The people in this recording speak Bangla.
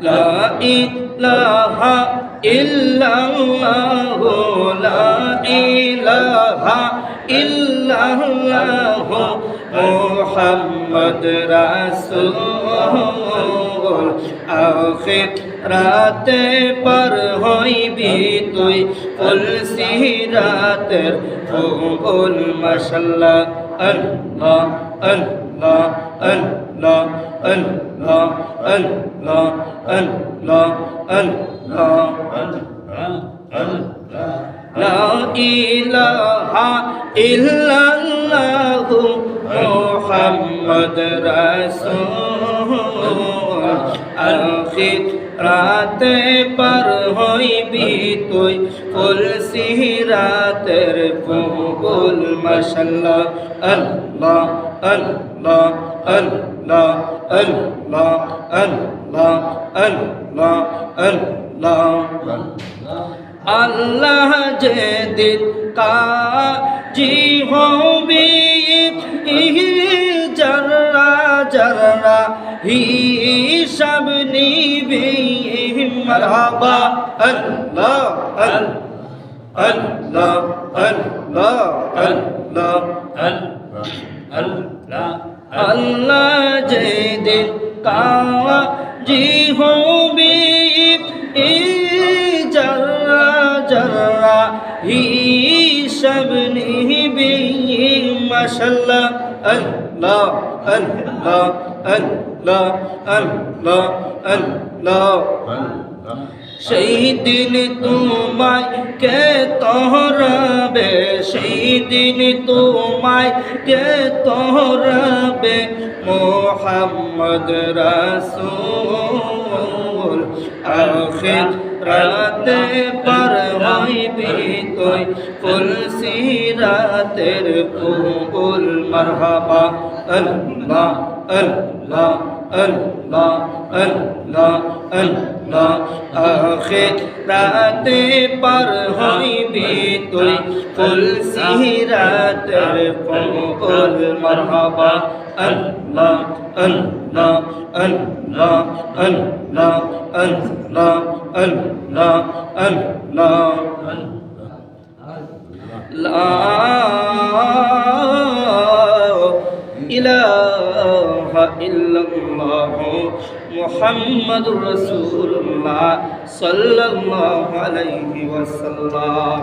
لا إله إلا الله لا إله إلا الله محمد رسول آخر রাতে পার হইবি তুই ফুল সিরাতের ফুল মাশাআল্লাহ আল্লাহ আল্লাহ আল্লাহ আল্লাহ আল্লাহ আল্লাহ আল্লাহ লা ইলাহা ইল্লাল্লাহ মুহাম্মদ রাসূল আখির রাতে পার হইবি তুই ফুল সিরাতের ফুল মাশাআল্লাহ আল্লাহ আল্লাহ আল্লাহ আল্লাহ আল্লাহ আল্লাহ আল্লাহ আল্লাহ যেদিন কাজী হবি জর্রা জর্রা হিসাব নিবি মারহাবা আল্লাহ আল্লাহ আল্লাহ আল্লাহ আল্লাহ আল্লাহ যেদিন কাজী হবি জর্রা জর্রা হিসাব নিবি মাশাআল্লাহ আল্লাহ আল্লাহ আল্লাহ আল্লাহ আল্লাহ সেই দিন তোমায় কে তোহরাবে সেই দিন তোমায় কে তোহরাবে মুহাম্মদ রাসূল আখির রাতে পার হইবি তুই ফুল সিরাতের ফুল মারহাবা আল্লাহ আল্লাহ আল্লাহ আল্লাহ আল্লাহ আখির রাতে পার হইবি তুই ফুল সিরাতের ফুল মারহাবা আল্লাহ আল্লাহ আল্লাহ আল্লাহ আল্লাহ আল্লাহ আল্লাহ লা ইলাহা ইল্লাল্লাহ মুহাম্মাদুর রাসূলুল্লাহ সাল্লাল্লাহু আলাইহি ওয়াসাল্লাম।